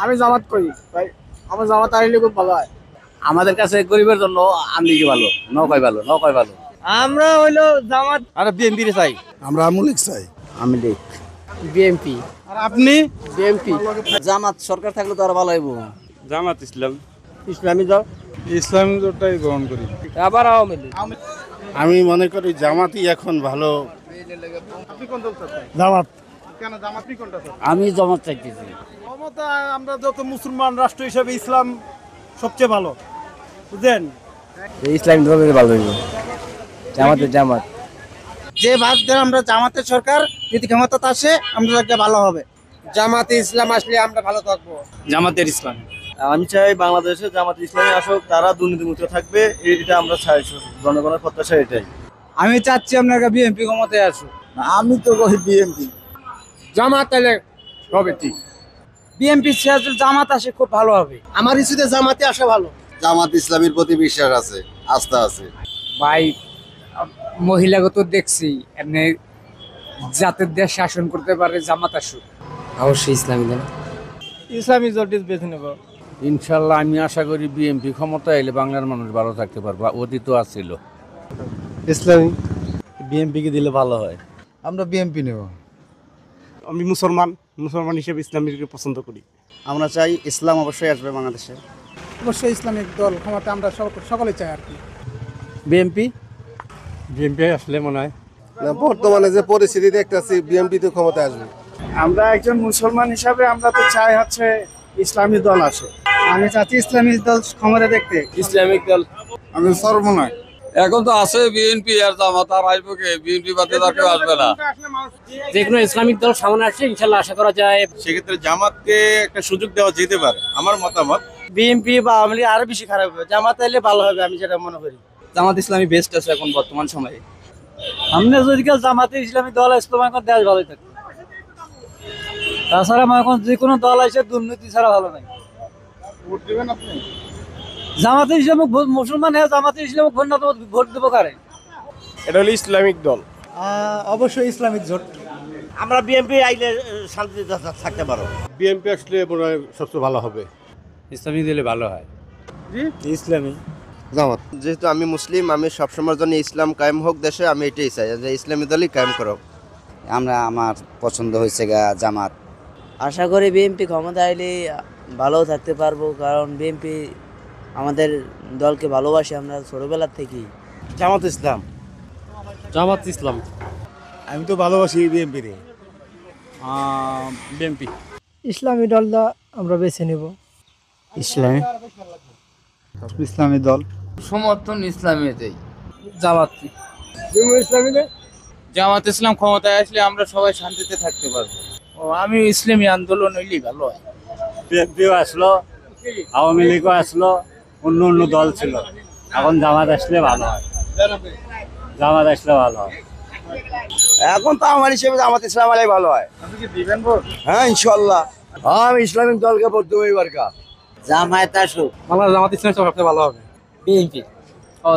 আমি জামাত করি ভাই, আমার জামাত আসলে খুব ভালো হয়। আমাদের কাছে গরিবের জন্য আমলিগি ভালো, নৌকায় ভালো, নৌকায় ভালো। আমরা হইলো জামাত আর বিএনপি চাই। আমরা আমলিক চাই। আমলিগ। বিএমপি। আর আপনি? বিএমপি। জামাত সরকার থাকলে তো আরো ভালো হইব। জামাত ইসলাম। ইসলামী দল। ইসলামী দলটাই গ্রহণ করি। আবার আওয়ামী লীগ। আমি মনে করি জামাতই এখন ভালো। আপনি কোন দল চাচ্ছেন? জামাত। কেন জামাত, আপনি কোনটা চাচ্ছেন? আমি জামাত চাইতেছি। ক্ষমতা আমরা যত মুসলমান রাষ্ট্র হিসেবে ইসলাম সবচেয়ে ভালো, বুঝলেন? ইসলামিক দল ভালো হইব। জামাত। যে ভাবছেন আমরা জামাতের সরকার যদি ক্ষমতাতে আসে আমরা একটা ভালো হবে। জামাতে ইসলাম আসলে আমরা ভালো থাকবো। জামাতের ইসলাম। আমি চাই বাংলাদেশে জামাত ইসলামী আসুক, তারা দুর্নীতিমুক্ত থাকবে, এটা আমরা চাই, জনগণের প্রত্যাশা এটাই। আমি চাচ্ছি আপনার বিএনপি ক্ষমতায় আসুক। আমি তো কই বিএনপি। জামাত এলে হবে ঠিক। বিএনপি সিরাজুল জামাত আসে খুব ভালো হবে। আমার ইস্যুতে জামাতে আসা ভালো। জামাত ইসলামের প্রতি বিশ্বাস আছে, আস্থা আছে। ভাই মহিলাগত দেখছি এমনি জাতের দেশ শাসন করতে পারে, জামাত আসুক। অবশ্যই ইসলামী দল। ইসলামী দলটি বেছে নেব। ইনশাল্লাহ আমি আশা করি বিএনপি ক্ষমতা এলে বাংলার মানুষ ভালো থাকতে পারবে, অতীত আসছিল। ইসলামী। বিএনপিকে দিলে ভালো হয়। আমরা বিএনপি নেব। আমি মুসলমান হিসেবে ইসলামীকে পছন্দ করি। আমরা চাই ইসলাম অবশ্যই আসবে বাংলাদেশে। অবশ্যই ইসলামিক দল ক্ষমতা আমরা সকলে চাই আর কি। বিএনপি আসলে মনে হয় বর্তমানে যে পরিস্থিতি দেখতেছি বিএনপি তো ক্ষমতায় আসবে। আমরা একজন মুসলমান হিসাবে আমরা তো চাই হচ্ছে ইসলামী দল আসে। আমি চাচ্ছি ইসলামী দল ক্ষমতা দেখতে। ইসলামিক দল। আমি সর্বনয়। এখন তো আছে বিএনপি আর জামাত, আর আসবে কে? বিএনপি বাদে আর কেউ আসবে না। যে কোনো ইসলামিক দল সামনে আসছে ইনশাল্লাহ আশা করা যায়। সেক্ষেত্রে জামাতকে একটা সুযোগ দেওয়া যেতে পারে, আমার মতামত। বিএনপি বা আওয়ামী লীগ আরো বেশি খারাপ হবে, জামাত এলে ভালো হবে আমি যেটা মনে করি। জামাত ইসলামী বেস্ট আছে এখন বর্তমান সময়ে। আমরা যদি কাল জামাতে ইসলামী দল আসতো এখন দেশ ভালোই থাকতো। তাছাড়া আমার এখন যে কোনো দল আসে দুর্নীতি ছাড়া ভালো নাই। ভোট দেবেন আপনি? জামাতে ইসলাম মুসলমান হয়ে জামাতে ইসলাম ভোট দেবো কারে? এটা হলো ইসলামিক দল। অবশ্যই ইসলামিক জোট। আমরা বিএনপি আইলে শান্তিতে থাকতে পারো। বিএনপি আসলে মনে হয় সবচেয়ে ভালো হবে। ইসলামী দিলে ভালো হয়। ইসলামী। জামাত। যেহেতু আমি মুসলিম, আমি সবসময়ের জন্য ইসলাম কায়েম হোক দেশে, আমি এটাই চাই যে ইসলামী দলই কায়েম করো। আমার পছন্দ হয়েছে জামাত। আশা করি বিএনপি ক্ষমতা আইলে ভালো থাকতে পারবো, কারণ বিএনপি আমাদের দলকে ভালোবাসে আমরা ছোটবেলার থেকেই। জামাত ইসলাম। আমি তো ভালোবাসি বিএনপি রে। বিএনপি। ইসলামী দলটা আমরা বেছে নেব। ইসলামী দল। সমর্থন ইসলামীতেই। জামাত। জামাত ইসলাম ক্ষমতায় আসলে আমরা সবাই শান্তিতে থাকতে পারবো। আমি ইসলামী আন্দোলন হইলে ভালো হয়। বিএনপিও আসলো, আওয়ামী লীগও আসলো, অন্য দল ছিল, এখন জামাত আসলে ভালো হয়। জামাত আসলে ভালো হয়। এখন তো আমার হিসেবে জামাত ইসলাম আলাই ভালো হয়। আপনি কি দিবেন ভোট? হ্যাঁ ইনশাল্লাহ। আমি ইসলামিক দলকে ভোট দেবো এবার। জামায়াত আসুক। বাংলাদেশ জামাত ইসলাম সবচেয়ে ভালো হবে। বিএনপি।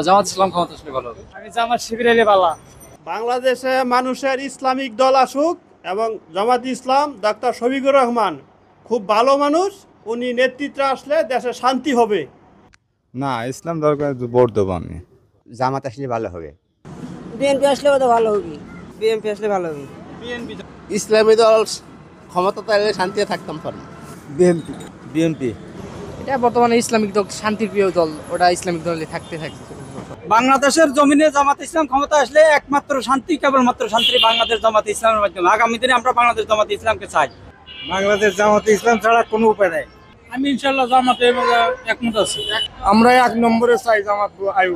জামাত ইসলাম ক্ষমতা আসলে ভালো হবে। আমি জামাত শিবির এলে ভালো। বাংলাদেশে মানুষের ইসলামিক দল আসুক এবং জামাত ইসলাম ডক্টর শফিকুর রহমান খুব ভালো মানুষ, উনি নেতৃত্বে আসলে দেশে শান্তি হবে। না, ইসলাম দরকার ভোট দেবো আমি। জামাত আসলে ভালো হবে। বিএনপি আসলে তো ভালো হবে। বিএনপি আসলে ভালো হবে। ইসলামী দল ক্ষমতা এলে শান্তিতে থাকতাম পারি। বিএনপি। এটা বর্তমানে ইসলামিক দল শান্তির প্রিয় দল, ওটা ইসলামিক দলে থাকতে থাকবে। বাংলাদেশের জমিনে জামাত ইসলাম ক্ষমতা আসলে একমাত্র শান্তি, কেবলমাত্র শান্তি বাংলাদেশ জামাত ইসলামের মাধ্যমে। আগামী দিনে আমরা বাংলাদেশ জামাত ইসলামকে চাই। বাংলাদেশ জামাত ইসলাম ছাড়া কোনো উপায় নাই। আমি ইনশাল্লাহ জামাতে একমত আছি। আমরা 1 নম্বরে চাই জামাত আয়ু।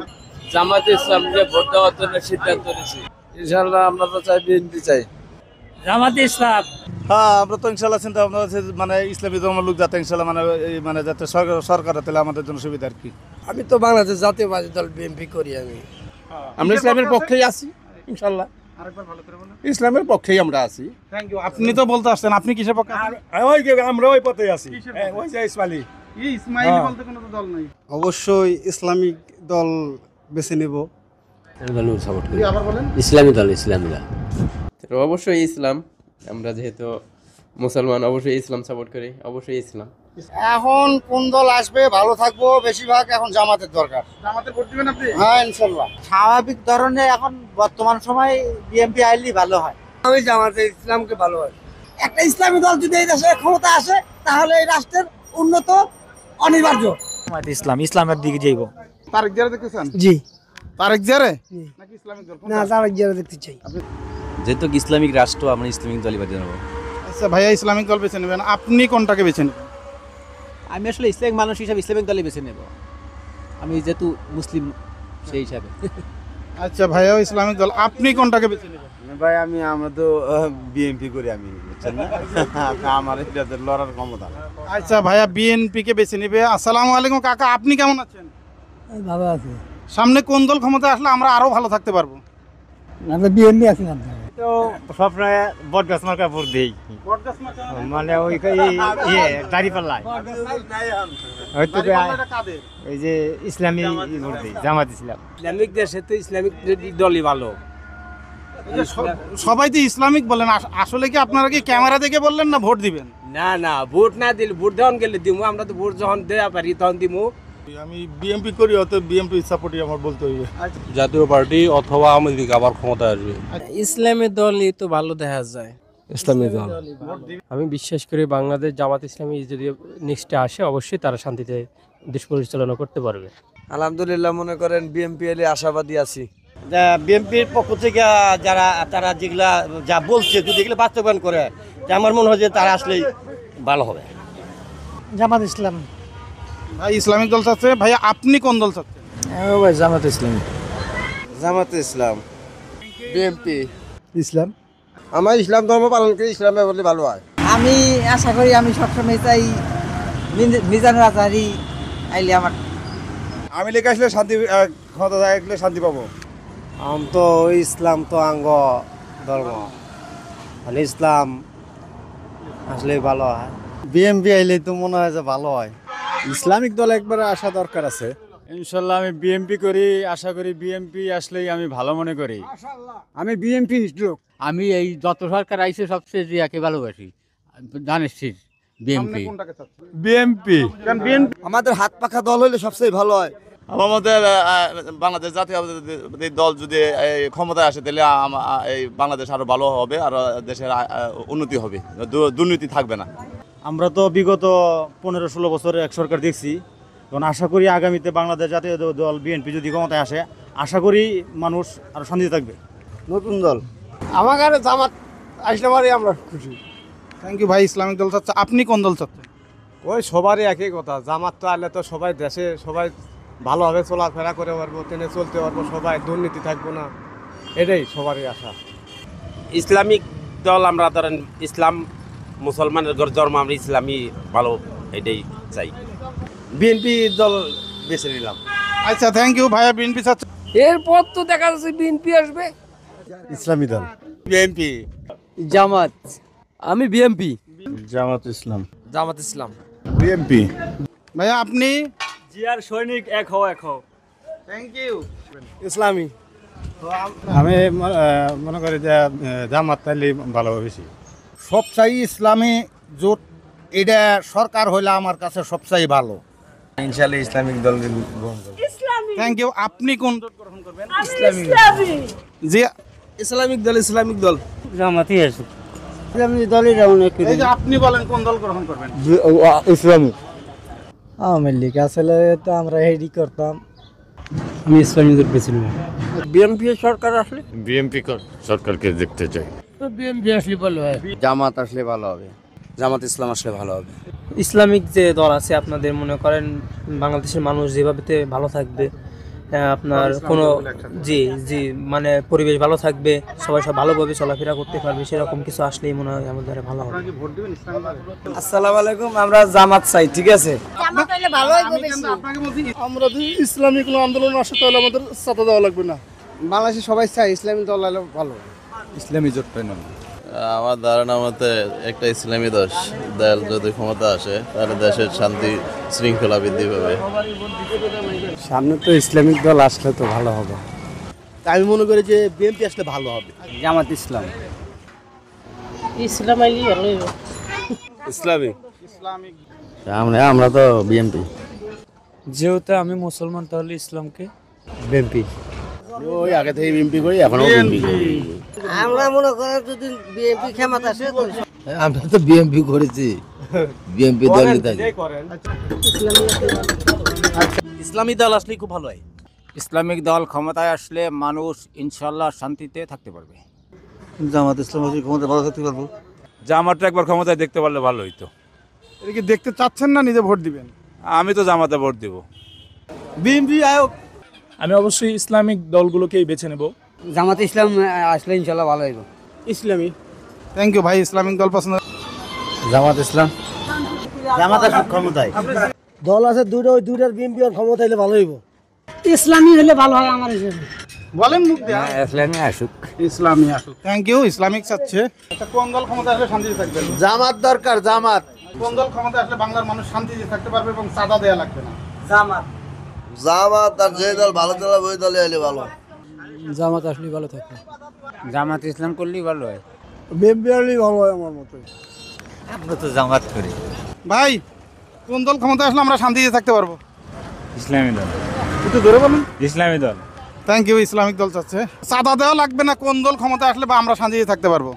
জামাত ইসলামকে ভোট দেওয়ার জন্য সিদ্ধান্ত নিয়েছি। ইনশাল্লাহ আমরা তো চাই বিএনপি চাই। জামাত ইসলাম। হ্যাঁ, আমরা তো ইনশাল্লাহ চিন্তা ভাবনা আছে মানে ইসলামী ধর্মের লোক যাতে ইনশাল্লাহ মানে যাতে সরকার তাহলে আমাদের জন্য সুবিধা আর কি। আমি তো বাংলাদেশ জাতীয়বাদী দল বিএনপি করি। আমরা ইসলামের পক্ষেই আছি ইনশাল্লাহ। আরেকবার ভালো করে বলুন। ইসলামের পক্ষেই আমরা আছি। Thank you. আপনি তো বলতে আসছেন, আপনি কিসের পক্ষে আছেন? আমরা ওই পথে আছি। কিসের পক্ষে? ওই যে ইসমাইলি। এই ইসমাইলি বলতে কোনো তো দল নাই। অবশ্যই ইসলামিক দল বেছে নেব। সাপোর্ট আবার বলেন। ইসলামী দল। অবশ্যই ইসলাম। আমরা যেহেতু মুসলমান, অবশ্যই ইসলাম সাপোর্ট করি, অবশ্যই ইসলাম। এখন কোন দল আসবে ভালো থাকবো, বেশিরভাগ এখন জামাতের দরকার। জামাতে ভোট দিবেন আপনি? হ্যাঁ ইনশাল্লাহ। স্বাভাবিক ধরনের এখন বর্তমান সময় বিএনপি আইলি ভালো হয়। আমি জামাতে ইসলামকে ভালো হয়। একটা ইসলামী দল যদি এই দেশে ক্ষমতা আসে তাহলে এই রাষ্ট্রের উন্নত অনিবার্য। ইসলামের দিকে যাইব। তারেক জিয়া দেখতেছেন? জি। তারেক জিয়া নাকি ইসলামিক দল? না, তারেক জিয়া দেখতে চাই। যেহেতু ইসলামিক রাষ্ট্র, আমরা ইসলামিক দলই বাদ দেবো। আচ্ছা ভাইয়া, ইসলামিক দল বেছে নেবেন, আপনি কোনটাকে বেছে নেবেন? আমি আসলে ইসলামিক মানুষ হিসাবে ইসলামিক দলই বেছে নেব, আমি যেহেতু মুসলিম সেই হিসাবে। আচ্ছা ভাইয়া, ইসলামিক দল, আপনি কোনটাকে বেছে নেবেন? ভাই আমরা তো বিএনপি করি, আমি বুঝছেন না, আমার এটা লড়ার ক্ষমতা। আচ্ছা ভাইয়া, বিএনপি কে বেছে নেবে। আসসালামু আলাইকুম কাকা, আপনি কেমন আছেন? ভালো আছে। সামনে কোন দল ক্ষমতা আসলে আমরা আরো ভালো থাকতে পারবো? আমরা বিএনপি আছি না তো সবসময় বট গাছ মার্কা ভোট দেই, মানে ওই দাঁড়িপাল্লায় হয়তো ওই যে ইসলামী ভোট দেই, জামাত ইসলাম। ইসলামিক দেশে তো ইসলামিক দলই ভালো। সবাই তো ইসলামিক বলেন, আসলে কি আপনারা কি ক্যামেরা দেখে বললেন না ভোট দিবেন? না না, ভোট না দিলে, ভোট যখন গেলে দিমু, আমরা তো ভোট যখন দেওয়া পারি তখন দিমু। আমি বিএনপি করি, অত বিএনপি সাপোর্টই আমার বলতে হইবে। জাতীয় পার্টি অথবা আওয়ামী লীগ আবার ক্ষমতায় আসবে। ইসলামী দলই তো ভালো দেখা যায়। ইসলামী দল আমি বিশ্বাস করি বাংলাদেশ জামাত ইসলামী যদি নেক্সটে আসে অবশ্যই তারা শান্তিতে দেশ পরিচালনা করতে পারবে। আলহামদুলিল্লাহ, মনে করেন বিএনপি এলে আশাবাদী আছি। বিএনপির পক্ষ থেকে যারা তারা যেগুলা যা বলছে যদি এগুলো বাস্তবায়ন করে, আমার মনে হয় যে তারা আসলেই ভালো হবে। জামাত ইসলাম। ভাই ইসলামিক দল চাচ্ছে, ভাইয়া আপনি কোন দল চাচ্ছেন? জামাত ইসলাম। জামাতে ইসলাম। বিএনপি। ইসলাম। আমার ইসলাম ধর্ম পালন করি, ইসলামে বললে ভালো হয়। আমি আশা করি, আমি সবসময় চাই মিজানুর আজহারি আইলে আমার। আমি লেখা আসলে শান্তি, ক্ষমতা আসলে শান্তি পাবো। আম তো ইসলাম তো আঙ্গ ধর্ম, মানে ইসলাম আসলে ভালো হয়। বিএনপি আইলে তো মনে হয় যে ভালো হয়। ইসলামিক দল একবার আসা দরকার আছে। ইনশাল্লাহ আমি বিএনপি করি, আশা করি বিএনপি আসলেই আমি ভালো মনে করি। আমি বিএনপি লোক। আমি এই যত সরকার আইছে সবচেয়ে জিয়াকে ভালোবাসি, জানিস বিএনপি। বিএনপি। আমাদের হাত পাখা দল হলে সবচেয়ে ভালো হয়। আমার মতে বাংলাদেশ জাতীয় দল যদি ক্ষমতায় আসে তাহলে এই বাংলাদেশ আরো ভালো হবে, আর দেশের উন্নতি হবে, দুর্নীতি থাকবে না। আমরা তো বিগত 15-16 বছরে এক সরকার দেখছি, এখন আশা করি আগামীতে বাংলাদেশ জাতীয় দল বিএনপি যদি ক্ষমতায় আসে, আশা করি মানুষ আরো শান্তিতে থাকবে। নতুন দল আমার কাছে জামাত আসলে পারে আমরা খুশি। থ্যাংক ইউ ভাই, ইসলামিক দল চাচ্ছে, আপনি কোন দল চাচ্ছেন? ওই সবারই একই কথা, জামাত তো আনলে তো সবাই দেশে সবাই ভালোভাবে চলাফেরা করে পারবো, ট্রেনে চলতে পারবো, সবাই দুর্নীতি থাকবো না, এটাই সবারই আশা। ইসলামিক দল আমরা ধরেন ইসলাম মুসলমানের জন্ম, আমরা ইসলামী ভালো, এটাই চাই। বিএনপি দল বেছে নিলাম। আচ্ছা থ্যাংক ইউ ভাইয়া, বিএনপি চাচ্ছে। এরপর তো দেখা যাচ্ছে বিএনপি আসবে। ইসলামী দল। বিএনপি। জামাত। আমি বিএনপি। জামাত ইসলাম। জামাত ইসলাম। বিএনপি। ভাইয়া আপনি? জিয়ার সৈনিক এক হও, এক হও। Thank you. ইসলামী। আমি মনে করি যে জামাত তাইলে ভালো বেশি। সবচাই ইসলামী জোট, এটা সরকার হইলে আমার কাছে সবচাই ভালো। ইনশাআল্লাহ ইসলামিক দল গ্রহণ করব। Thank you. আপনি কোন দল গ্রহণ করবেন? ইসলামী। জি, ইসলামিক দল। ইসলামিক দল। জামাতই আছে। ইসলামী দলই অনেক। এই যে আপনি বলেন কোন দল গ্রহণ করবেন? ইসলামিক। আওয়ামী লীগ আসলে তো আমরা হেডি করতাম। আমি ইসলামী দল বেছে নিলাম। বিএনপি সরকার আসলে বিএনপি সরকারকে দেখতে চাই। বিএনপি আসলে ভালো হয়। জামাত আসলে ভালো হবে। জামাত ইসলাম আসলে ভালো হবে। ইসলামিক যে দল আছে, আপনাদের মনে করেন বাংলাদেশের মানুষ যেভাবে ভালো থাকবে, আপনার কোনো জি জি মানে পরিবেশ ভালো থাকবে, সবাই সব ভালোভাবে চলাফেরা করতে পারবে, সেরকম কিছু আসলেই মনে হয় আমাদের ভালো হবে। আসসালামু আলাইকুম, আমরা জামাত চাই, ঠিক আছে। জামাত হইলে ভালো হবে বেশি। আমরা যদি ইসলামিক কোনো আন্দোলন আসে তাহলে আমাদের সাথে দেওয়া লাগবে না। বাংলাদেশে সবাই চাই ইসলামী দল হলে ভালো। ইসলামী জোটটা না। আমার ধারণা মতে একটা ইসলামী দল যদি ক্ষমতা আসে তাহলে দেশের শান্তি শৃঙ্খলা বৃদ্ধি পাবে। সামনে তো ইসলামিক দল আসলে তো ভালো হবে। আমি মনে করি যে বিএনপি আসলে ভালো হবে। জামাত ইসলাম। ইসলাম আইলি ভালো হবে। ইসলামিক। আমরা তো বিএনপি। যেহেতু আমি মুসলমান তাহলে ইসলামকে। বিএনপি। ওই আগে থেকে বিএনপি করি, এখনো বিএনপি করি। আমরা মনে করেন যদি বিএনপি ক্ষমতা আসে আমরা তো বিএনপি করেছি, বিএনপি দলই থাকি। ইসলামী দল আসলে খুব ভালো হয়। ইসলামিক দল ক্ষমতায় আসলে মানুষ ইনশাল্লাহ শান্তিতে থাকতে পারবে। জামাত ইসলাম ক্ষমতা ভালো থাকতে পারবো। জামাতটা একবার ক্ষমতায় দেখতে পারলে ভালো হইতো। এটা কি দেখতে চাচ্ছেন না নিজে ভোট দিবেন? আমি তো জামাতে ভোট দিব। বিএনপি আয়োগ। আমি অবশ্যই ইসলামিক দলগুলোকেই বেছে নেব। জামাত ইসলাম আসলে ইনশাল্লাহ ভালো হইব। ইসলামী। থ্যাংক ইউ ভাই, ইসলামিক দল পছন্দ। জামাত ইসলাম। জামাত আসুক ক্ষমতায়। দল আছে দুটো, ওই দুটার বিএনপি ক্ষমতা হইলে ভালো হইব। ইসলামী হলে ভালো হয় আমার হিসেবে। বলেন মুখ দিয়ে। ইসলামী আসুক। ইসলামী আসুক। Thank you. ইসলামিক চাচ্ছে। আচ্ছা, কোন দল ক্ষমতা আসলে শান্তিতে থাকবে? জামাত দরকার, জামাত। কোন দল ক্ষমতা আসলে বাংলার মানুষ শান্তিতে থাকতে পারবে এবং চাঁদা দেয়া লাগবে না? জামাত। জামাত আর যে দল ভালো দল ওই দলে এলে ভালো। জামাত আসলে ভালো থাকবে। জামাত ইসলাম করলেই ভালো হয়। বিএনপি আসলেই ভালো হয় আমার মতে। আমরা তো জামাত করি। ভাই, কোন দল ক্ষমতা আসলে আমরা শান্তিতে থাকতে পারবো? ইসলামী দল। একটু ধরে বলুন। ইসলামী দল। Thank you. ইসলামিক দল চাচ্ছে। চাঁদা দেওয়া লাগবে না, কোন দল ক্ষমতা আসলে বা আমরা শান্তিতে থাকতে পারবো?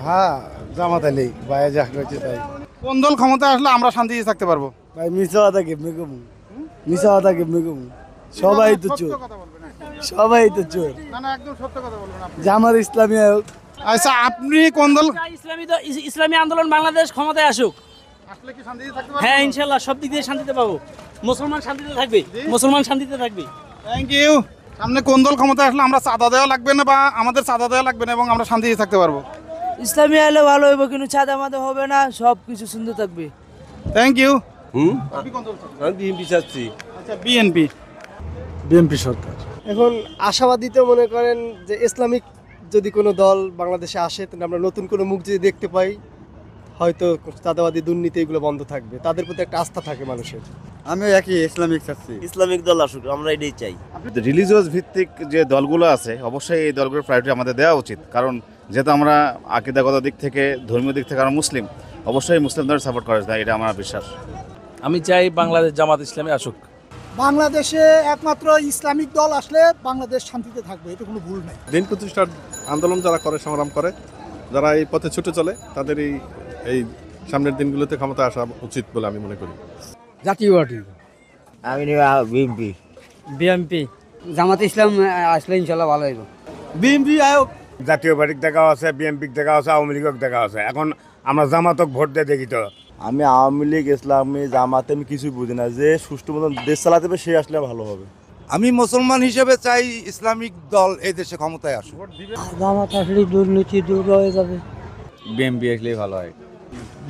হ্যাঁ, জামাত আলী ভাই যা হয়েছে তাই। কোন দল ক্ষমতা আসলে আমরা শান্তিতে থাকতে পারবো? ভাই মিছা কথা কেমনে কমু? মিছা কথা কেমনে কমু? সবাই তো চোর, সবাই তো চোর। না না, একদম সত্য কথা বলবেন আপনি। জামাত ইসলামী আয়োগ। আচ্ছা, আপনি কোন দল? ইসলামী আন্দোলন বাংলাদেশ ক্ষমতায় আসুক। আসলে কি শান্তিতে থাকতে পারবো? হ্যাঁ ইনশাল্লাহ সব দিক দিয়ে শান্তিতে পাবো। মুসলমান শান্তিতে থাকবে, মুসলমান শান্তিতে থাকবে। Thank you. সামনে কোন দল ক্ষমতা আসলে আমরা চাঁদা দেওয়া লাগবে না বা আমাদের চাঁদা দেওয়া লাগবে না এবং আমরা শান্তিতে থাকতে পারবো? ইসলামী আইলে ভালো হইব, কিন্তু চাঁদা মাদা হবে না, সব কিছু সুন্দর থাকবে। Thank you. আমি বিএনপি চাচ্ছি। আচ্ছা, বিএনপি। বিএনপি সরকার। এখন আশাবাদীতে মনে করেন যে ইসলামিক যদি কোনো দল বাংলাদেশে আসে, তাহলে আমরা নতুন কোনো মুখ যদি দেখতে পাই, হয়তো চাঁদাবাদী দুর্নীতি এগুলো বন্ধ থাকবে, তাদের প্রতি একটা আস্থা থাকে মানুষের। আমিও একই ইসলামিক চাচ্ছি। ইসলামিক দল আসুক, আমরা এটাই চাই। রিলিজিয়াস ভিত্তিক যে দলগুলো আছে, অবশ্যই এই দলগুলোর প্রায়োরিটি আমাদের দেওয়া উচিত। কারণ যেহেতু আমরা আকীদাগত দিক থেকে, ধর্মীয় দিক থেকে আমরা মুসলিম, অবশ্যই মুসলিম দল সাপোর্ট করা যায়, এটা আমার বিশ্বাস। আমি চাই বাংলাদেশ জামাত ইসলামী আসুক। বাংলাদেশে একমাত্র ইসলামিক দল আসলে বাংলাদেশ শান্তিতে থাকবে, এটা কোনো ভুল নাই। দিন প্রতিষ্ঠার আন্দোলন যারা করে, সংগ্রাম করে, যারা এই পথে ছুটে চলে, তাদের এই সামনের দিনগুলোতে ক্ষমতা আসা উচিত বলে আমি মনে করি। জাতীয় পার্টি। আমি বিএনপি। বিএনপি। জামাত ইসলাম আসলে ইনশাল্লাহ ভালো হইব। বিএনপি আয়োগ। জাতীয় পার্টির দেখা আছে, বিএনপির দেখা আছে, আওয়ামী লীগের দেখা আছে। এখন আমরা জামাতক ভোট দিয়ে দেখি তো। আমি আওয়ামী লীগ, ইসলামী, জামাতে আমি কিছুই বুঝি না। যে সুষ্ঠু মতন দেশ চালাতে হবে সে আসলে ভালো হবে। আমি মুসলমান হিসেবে চাই ইসলামিক দল এই দেশে ক্ষমতায় আসুক। জামাত আসলে দুর্নীতি দূর হয়ে যাবে। বিএনপি আসলেই ভালো হয়।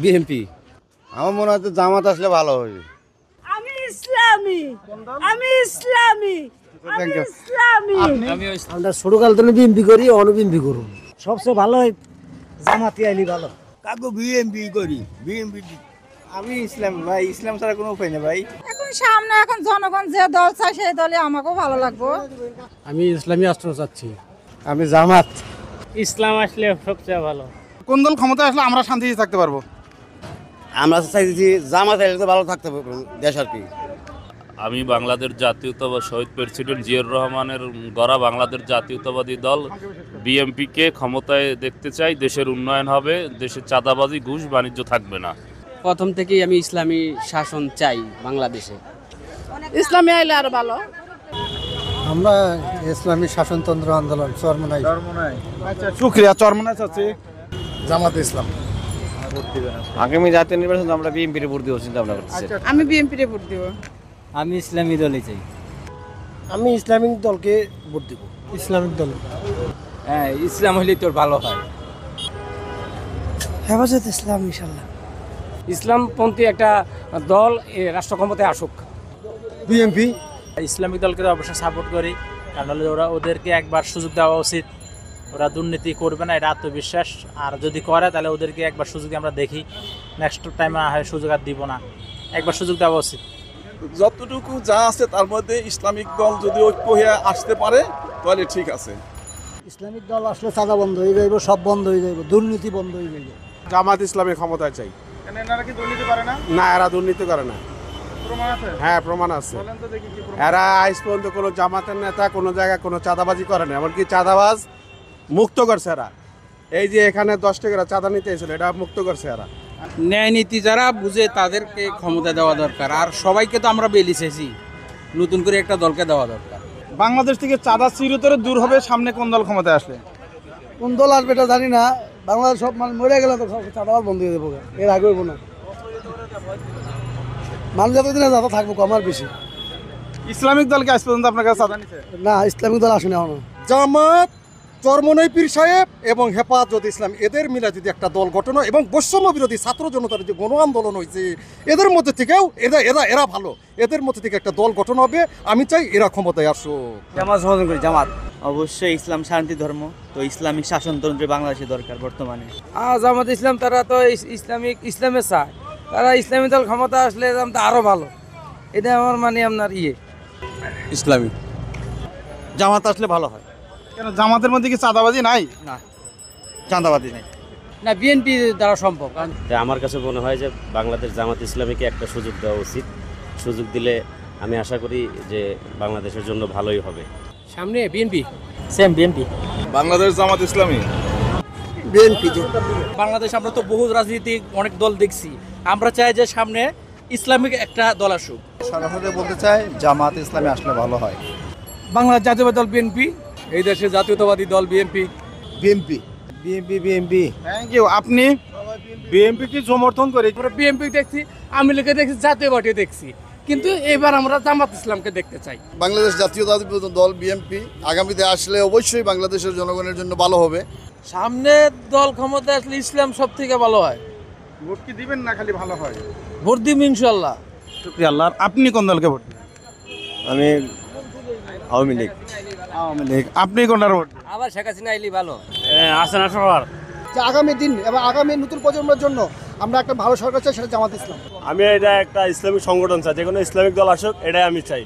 বিএনপি। আমার মনে হয় জামাত আসলে ভালো হবে। আমি ইসলামী, আমি ইসলামী, আমি ইসলামী। আমরা ছোটকাল থেকে বিএনপি করি, বিএনপি করুন। সবচেয়ে ভালো হয় জামাতি আইলি ভালো। কাকু বিএনপি করি, বিএনপি। আমি ইসলাম ভাই, ইসলাম ছাড়া কোনো উপায় নেই ভাই। এখন সামনে এখন জনগণ যে দল চায় সেই দলে আমাকেও ভালো লাগবে। আমি ইসলামী রাষ্ট্র চাচ্ছি। আমি জামাত। ইসলাম আসলে সবচেয়ে ভালো। কোন দল ক্ষমতা আসলে আমরা শান্তিতে থাকতে পারবো? আমরা চাইছি জামাত আইলে ভালো থাকতে পারবো দেশ আর কি। আমি বাংলাদেশ জাতীয়তাবাদ শহীদ প্রেসিডেন্ট জিয়াউর রহমানের গড়া বাংলাদেশ জাতীয়তাবাদী দল বিএনপিকে ক্ষমতায় দেখতে চাই। দেশের উন্নয়ন হবে, দেশের চাঁদাবাজি, ঘুষ বাণিজ্য থাকবে না। প্রথম থেকেই আমি ইসলামী শাসন চাই বাংলাদেশে। ইসলামী আইলে আরো ভালো। আমরা ইসলামী শাসনতন্ত্র আন্দোলন চরমনাই। আচ্ছা, শুকরিয়া। চরমনাই চাচ্ছি। জামাত ইসলাম। আগামী জাতীয় নির্বাচন আমরা বিএনপির ভোট দিব চিন্তা ভাবনা করতেছি। আমি বিএনপিতে ভোট দিব। আমি ইসলামী দলে চাই। আমি ইসলামিক দলকে ভোট দিব। ইসলামিক দল। হ্যাঁ, ইসলাম হইলে তোর ভালো হয়। হেফাজত ইসলাম ইনশাল্লাহ। ইসলামপন্থী একটা দল রাষ্ট্র ক্ষমতায় আসুক। বিএনপি। ইসলামিক দলকে অবশ্যই সাপোর্ট করি, কারণ হলে ওদেরকে একবার সুযোগ দেওয়া উচিত। ওরা দুর্নীতি করবে না, এটা আত্মবিশ্বাস। আর যদি করে তাহলে ওদেরকে একবার সুযোগ আমরা দেখি, নেক্সট টাইমে হয় সুযোগ আর দিব না, একবার সুযোগ দেওয়া উচিত। যতটুকু যা আছে তার মধ্যে ইসলামিক দল যদি ঐক্য হয়ে আসতে পারে তাহলে ঠিক আছে। ইসলামিক দল আসলে চাঁদা বন্ধ হয়ে যাইব, সব বন্ধ হয়ে যাইব, দুর্নীতি বন্ধ হয়ে যাইব। জামাত ইসলামের ক্ষমতায় চাই। এনারা কি দুর্নীতি করে না? না, এরা দুর্নীতি করে না। প্রমাণ আছে? হ্যাঁ, প্রমাণ আছে। বলেন তো দেখি কি প্রমাণ। এরা আজ পর্যন্ত কোনো জামাতের নেতা কোনো জায়গায় কোনো চাঁদাবাজি করে না, এমনকি চাঁদাবাজ মুক্ত করছে এরা। এই যে এখানে 10 টাকা চাঁদা নিতে এসেছিল, এটা মুক্ত করছে এরা। ন্যায় নীতি যারা বুঝে তাদেরকে ক্ষমতা দেওয়া দরকার, আর সবাইকে তো আমরা বেলিছেছি, নতুন করে একটা দলকে দেওয়া দরকার। বাংলাদেশ থেকে চাঁদা চিরতরে দূর হবে সামনে কোন দল ক্ষমতায় আসলে? কোন দল আসবে এটা জানি না, বাংলাদেশ সব মানে মরে গেলে তো সব চাঁদাবাজ বন্ধ হয়ে যাবো, এর আগে হইব না। মানুষ যতদিন যাতে থাকবো আমার বেশি। ইসলামিক দলকে আজ পর্যন্ত আপনার কাছে চাঁদা নিছে? না, ইসলামিক দল আসেনি এখনো। জামাত, চরমনাই পীর সাহেব এবং হেফাজত ইসলাম এদের মিলে যদি একটা দল গঠন হয় এবং বৈষম্য বিরোধী ছাত্র জনতার যে গণ আন্দোলন হয়েছে এদের মধ্যে থেকেও এরা ভালো, এদের মধ্যে থেকে একটা দল গঠন হবে। আমি চাই এরা ক্ষমতায় আসুক। জামাত সমর্থন করি। জামাত অবশ্যই, ইসলাম শান্তি ধর্ম, তো ইসলামিক শাসনতন্ত্রে বাংলাদেশে দরকার বর্তমানে। জামাত ইসলাম তারা তো ইসলামে চায়, তারা ইসলামী দল ক্ষমতা আসলে আরো ভালো, এটা আমার মানে আপনার ইসলামিক জামাত আসলে ভালো হয়। কেন জামাতের মধ্যে কি চাঁদাবাজি নাই? না, চাঁদাবাজি নাই। না, বিএনপি দ্বারা সম্ভব। আমার কাছে মনে হয় যে বাংলাদেশ জামাত ইসলামীকে একটা সুযোগ দেওয়া উচিত। সুযোগ দিলে আমি আশা করি যে বাংলাদেশের জন্য ভালোই হবে। সামনে BNP, same BNP. Bangladesh Jamaat Islami, BNP. Bangladesh আমরা তো বহু রাজনীতিক অনেক দল দেখছি, আমরা চাই যে সামনে ইসলামিক একটা দল আসুক। সরাসরি বলতে চাই জামাত ইসলামী আসলে ভালো হয়। বাংলাদেশ জাতীয়তাবাদী দল বিএনপি, এই দেশের জাতীয়তাবাদী দল বিএনপি। বিএনপি। Thank you. আপনি? বিএনপি কি সমর্থন করে? আমরা বিএনপি দেখছি, আওয়ামী লীগকে দেখছি, জাতীয় পার্টি দেখছি, কিন্তু এবার আমরা জামাত ইসলামকে দেখতে চাই। বাংলাদেশ জাতীয়তাবাদী দল বিএনপি আগামীতে আসলে অবশ্যই বাংলাদেশের জনগণের জন্য ভালো হবে। সামনে দল ক্ষমতা আসলে ইসলাম সব থেকে ভালো হয়। ভোট কি দিবেন না খালি ভালো হয়? ভোট দিব ইনশাল্লাহ। শুকরিয়া আল্লাহ। আপনি কোন দলকে ভোট দিবেন? আমি আওয়ামী লীগ। আপনি কোনটার ভোট? আবার শেখ হাসিনা আইলি ভালো। আসেনা সবার যে আগামী দিন এবং আগামী নতুন প্রজন্মের জন্য আমরা একটা ভালো সরকার চাই, সেটা জামাত ইসলাম। আমি এটা একটা ইসলামিক সংগঠন চাই, যে কোনো ইসলামিক দল আসুক, এটাই আমি চাই।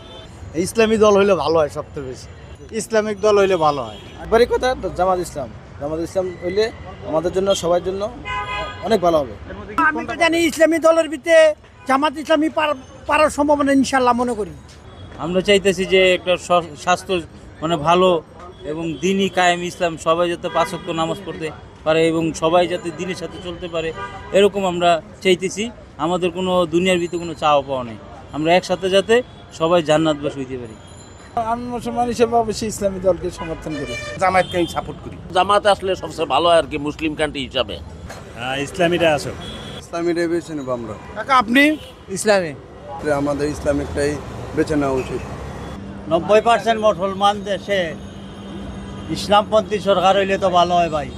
ইসলামী দল হইলে ভালো হয়, সবচেয়ে বেশি ইসলামিক দল হইলে ভালো হয়। একবারই কথা, জামাত ইসলাম। জামাত ইসলাম হইলে আমাদের জন্য, সবার জন্য অনেক ভালো হবে। আমি তো জানি ইসলামী দলের ভিতরে জামাত ইসলামী পারার সম্ভাবনা ইনশাল্লাহ মনে করি। আমরা চাইতেছি যে একটা স্বাস্থ্য মানে ভালো এবং দিনই কায়েম ইসলাম, সবাই যাতে 5 ওয়াক্ত নামাজ পড়তে পারে এবং সবাই যাতে দিনের সাথে চলতে পারে, এরকম আমরা চাইতেছি। আমাদের কোনো দুনিয়ার ভিতরে কোনো চাওয়া পাওয়া নেই, আমরা একসাথে যাতে সবাই জান্নাতবাসী হইতে পারি। আমি মুসলমান হিসেবে অবশ্যই ইসলামী দলকে সমর্থন করি। জামাতকে আমি সাপোর্ট করি। জামাত আসলে সবচেয়ে ভালো হয় আর কি, মুসলিম কান্ট্রি হিসাবে। ইসলামীরা আসুক। ইসলামীটাই বেছে নেবো আমরা। কাকা আপনি? ইসলামী। আমাদের ইসলামিকটাই বেছে নেওয়া উচিত। 90% মুসলমান দেশে ইসলামপন্থী সরকার হইলে তো ভালো হয় ভাই।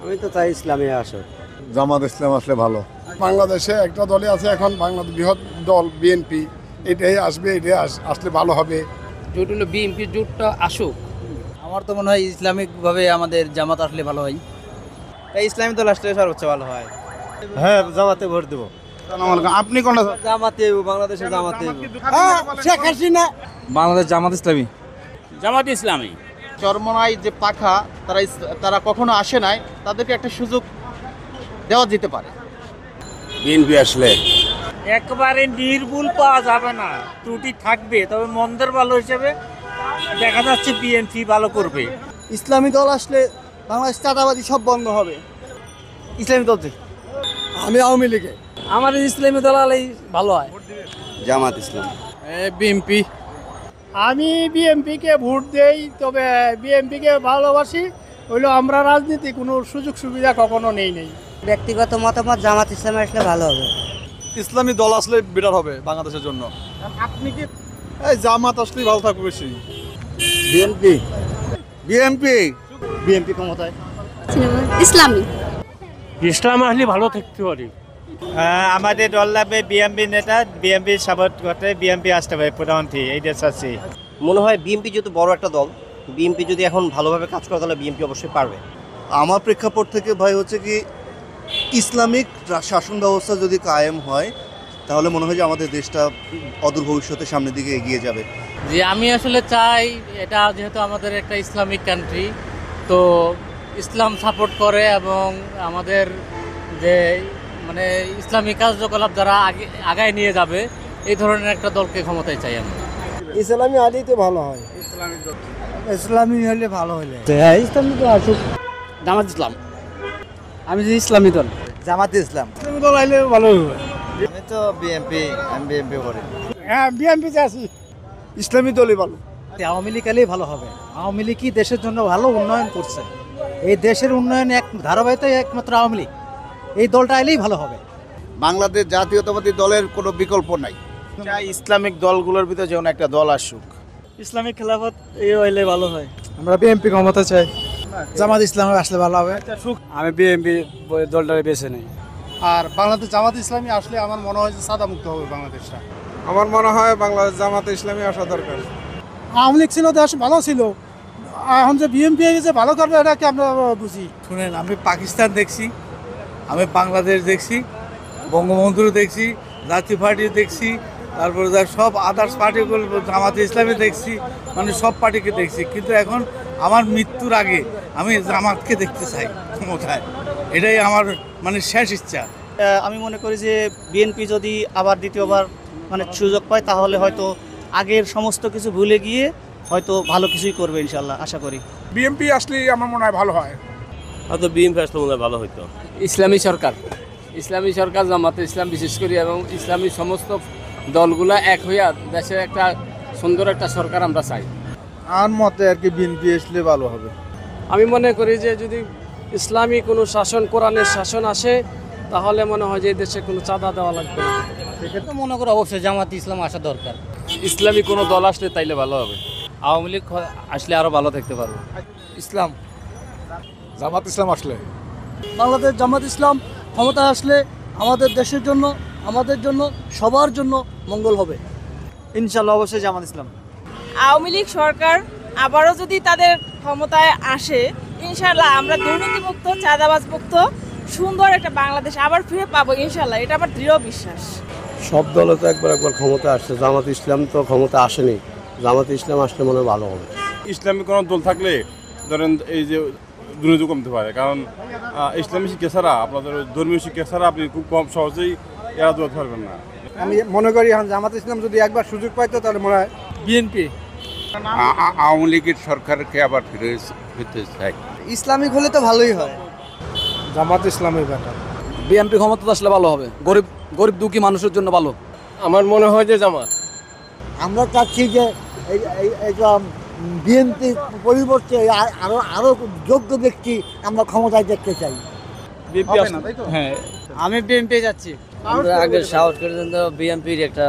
আমি তো চাই ইসলামী আসুক। জামাত ইসলাম আসলে ভালো। বাংলাদেশে একটা দলই আছে এখন, বাংলাদেশ বৃহৎ দল বিএনপি, এটাই আসবে, এটাই আসলে ভালো হবে। জোট হলো বিএনপি, জোটটা আসুক। আমার তো মনে হয় ইসলামিকভাবে আমাদের জামাত আসলে ভালো হয়, তাই ইসলামী দল আসলে সর্বোচ্চ ভালো হয়। হ্যাঁ, জামাতে ভোট দেবো। আপনি কোনটা? জামাতে, বাংলাদেশের জামাতে। শেখ হাসিনা। বাংলাদেশ জামাত ইসলামী। জামাত ইসলামী। চরমনাই যে পাখা, তারা কখনো আসে নাই, তাদেরকে একটা সুযোগ দেওয়া যেতে পারে। বিএনপি আসলে একবারে নির্ভুল পাওয়া যাবে না, ত্রুটি থাকবে, তবে মন্দের ভালো হিসেবে দেখা যাচ্ছে বিএনপি ভালো করবে। ইসলামী দল আসলে বাংলাদেশ চাঁদাবাজি সব বন্ধ হবে। ইসলামী দল। আমি আওয়ামী লীগে। আমাদের ইসলামী দল আলেই ভালো হয়। জামাত ইসলাম। বিএনপি। আমি বিএনপিকে ভোট দেই, তবে বিএনপিকে ভালোবাসি। হইলো আমরা রাজনীতি কোনো সুযোগ সুবিধা কখনো নেই। ব্যক্তিগত মতামত, জামাত ইসলামে আসলে ভালো হবে। ইসলামী দল আসলে বেটার হবে বাংলাদেশের জন্য। আপনি কি? এই জামাত আসলেই ভালো থাকবে বেশি। বিএনপি। বিএনপি ক্ষমতায়। ইসলামী। ইসলাম আসলে ভালো থাকতে পারে। আমাদের দল লাগবে বিএমপি নেতা, বিএমপি সাপোর্ট করতে, বিএমপি আসতে হবে প্রধানমন্ত্রী, এইটা চাচ্ছি। মনে হয় বিএমপি যেহেতু বড় একটা দল, বিএমপি যদি এখন ভালোভাবে কাজ করে তাহলে বিএমপি অবশ্যই পারবে। আমার প্রেক্ষাপট থেকে ভাই হচ্ছে কি, ইসলামিক শাসন ব্যবস্থা যদি কায়েম হয় তাহলে মনে হয় যে আমাদের দেশটা অদূর ভবিষ্যতে সামনের দিকে এগিয়ে যাবে। যে আমি আসলে চাই, এটা যেহেতু আমাদের একটা ইসলামিক কান্ট্রি, তো ইসলাম সাপোর্ট করে এবং আমাদের যে মানে ইসলামী কার্যকলাপ যারা আগায় নিয়ে যাবে এই ধরনের একটা দলকে ক্ষমতায় চাই আমরা। ইসলামী আলী তো ভালো হয়, ইসলামী হলে ভালো হলে। হ্যাঁ, ইসলামী দল আসুক। জামাত ইসলাম। আমি যে ইসলামী দল। জামাত ইসলাম। ইসলামী দল আইলে ভালো হবে। আমি তো বিএনপি, আমি বিএনপি করি। হ্যাঁ, বিএনপিতে আছি। ইসলামী দলই ভালো। আওয়ামী লীগ এলেই ভালো হবে। আওয়ামী লীগ কি দেশের জন্য ভালো উন্নয়ন করছে, এই দেশের উন্নয়ন এক ধারাবাহিকতা একমাত্র আওয়ামী লীগ, এই দলটা এলেই ভালো হবে। বাংলাদেশ জাতীয়তাবাদী দলের কোনো বিকল্প নাই। চাই ইসলামিক দলগুলোর ভিতরে যেমন একটা দল আসুক। ইসলামিক খেলাফত এই হইলে ভালো হয়। আমরা বিএনপি ক্ষমতা চাই। জামাত ইসলাম আসলে ভালো হবে। আমি বিএনপি দলটাকে বেছে নেই। আর বাংলাদেশ জামাত ইসলামী আসলে আমার মনে হয় যে সাদা মুক্ত হবে বাংলাদেশটা। আমার মনে হয় বাংলাদেশ জামাত ইসলামী আসা দরকার। আওয়ামী লীগ ছিল দেশ ভালো ছিল, এখন যে বিএনপি যে ভালো করবে এটাকে আমরা বুঝি। শুনেন, আমি পাকিস্তান দেখছি, আমি বাংলাদেশ দেখছি, বঙ্গবন্ধু দেখছি, জাতীয় পার্টি দেখছি, তারপরে সব আদার্স পার্টিগুলো জামাতে ইসলামী দেখছি, মানে সব পার্টিকে দেখছি। কিন্তু এখন আমার মৃত্যুর আগে আমি জামাতকে দেখতে চাই ক্ষমতায়, এটাই আমার মানে শেষ ইচ্ছা। আমি মনে করি যে বিএনপি যদি আবার দ্বিতীয়বার মানে সুযোগ পায় তাহলে হয়তো আগের সমস্ত কিছু ভুলে গিয়ে হয়তো ভালো কিছুই করবে ইনশাল্লাহ, আশা করি। বিএনপি আসলে আমার মনে হয় ভালো হয়। হয়তো বিএনপি আসলে মনে হয় ভালো হইতো। ইসলামী সরকার, জামাতে ইসলাম বিশেষ করে এবং ইসলামী সমস্ত দলগুলা এক হইয়া দেশের একটা সুন্দর একটা সরকার আমরা চাই। আমার মতে আর কি বিএনপি আসলে ভালো হবে। আমি মনে করি যে যদি ইসলামী কোনো শাসন, কোরআনের শাসন আসে তাহলে মনে হয় যে দেশে কোনো চাঁদা দেওয়া লাগবে না। সেক্ষেত্রে মনে করি অবশ্যই জামাতে ইসলাম আসা দরকার। ইসলামী কোনো দল আসলে তাইলে ভালো হবে। আওয়ামী লীগ আসলে আরো ভালো থাকতে পারবো। ইসলাম, জামাত ইসলাম আসলে বাংলাদেশ জামাত ইসলাম ক্ষমতা আসলে আমাদের দেশের জন্য, আমাদের জন্য, সবার জন্য মঙ্গল হবে ইনশাল্লাহ। অবশ্যই জামাত ইসলাম। আওয়ামী লীগ সরকার আবারও যদি তাদের ক্ষমতায় আসে, ইনশাল্লাহ আমরা দুর্নীতিমুক্ত, চাঁদাবাজমুক্ত সুন্দর একটা বাংলাদেশ আবার ফিরে পাবো ইনশাল্লাহ, এটা আমার দৃঢ় বিশ্বাস। সব দলে তো একবার ক্ষমতা আসছে, জামাত ইসলাম তো ক্ষমতা আসেনি। জামাত ইসলাম আসলে মনে হয় ভালো হবে। ইসলামিক কোনো দল থাকলে ধরেন এই যে দুর্নীতি কমতে পারে, কারণ ইসলামী শিক্ষা ছাড়া, আপনাদের ধর্মীয় শিক্ষা ছাড়া আপনি খুব কম সহজেই এরা দৌড়াতে পারবেন না। আমি মনে করি এখন জামাত ইসলাম যদি একবার সুযোগ পাইতো তাহলে মনে হয় বিএনপি। আওয়ামী লীগের সরকারকে আবার ফিরতে চাই। ইসলামিক হলে তো ভালোই হয়। জামাত ইসলামের ব্যাপার। বিএনপি ক্ষমতা আসলে ভালো হবে, গরিব দুঃখী মানুষের জন্য ভালো। আমার মনে হয় যে জামাত। আমরা চাচ্ছি যে বিএনপি পরিবর্তে আরো যোগ্য ব্যক্তি আমরা ক্ষমতায় দেখতে চাই। হ্যাঁ, আমি বিএনপি যাচ্ছি। আমরা আগে সাহস করে বিএনপির একটা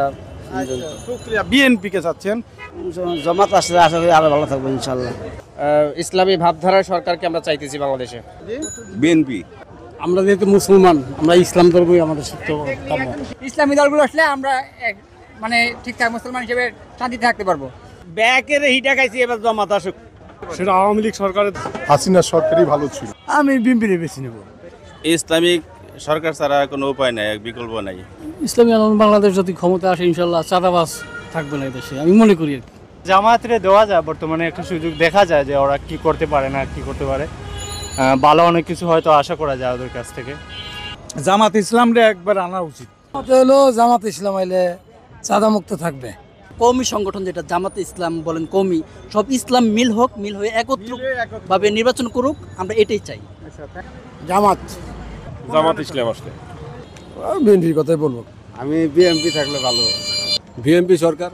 বিএনপি কে চাচ্ছেন? জামাত আসলে আশা করি আরো ভালো থাকবো ইনশাল্লাহ। ইসলামী ভাবধারার সরকারকে আমরা চাইতেছি বাংলাদেশে। বিএনপি। আমরা যেহেতু মুসলমান, আমরা ইসলাম ধর্মই আমাদের সত্য। ইসলামী দলগুলো আসলে আমরা মানে ঠিকঠাক মুসলমান হিসেবে শান্তিতে থাকতে পারবো। ব্যাকের হিটা খাইছি, এবার জামাত আসুক। সেটা আওয়ামী লীগ সরকারের, হাসিনার সরকারই ভালো ছিল। আমি বিএনপি বেছে নেব। ইসলামিক সরকার ছাড়া কোনো উপায় নাই, বিকল্প নাই। ইসলামী আন্দোলন বাংলাদেশ যদি ক্ষমতা আসে ইনশাল্লাহ চাঁদাবাজ থাকবে না দেশে, আমি মনে করি। জামায়াতরে দেওয়া যায়, বর্তমানে একটা সুযোগ দেখা যায় যে ওরা কি করতে পারে না কি করতে পারে, ভালো অনেক কিছু হয়তো আশা করা যায় ওদের কাছ থেকে। জামাত ইসলামরে একবার আনা উচিত। হলো জামাত ইসলাম আইলে চাঁদা মুক্ত থাকবে। কওমি সংগঠন যেটা জামাতে ইসলাম বলেন, কওমি সব ইসলাম মিল হোক, মিল হয়ে একত্র ভাবে নির্বাচন করুক, আমরা এটাই চাই। জামাত ইসলাম আসলে বিএনপির কথাই বলবো। আমি বিএনপি থাকলে ভালো। বিএনপি সরকার,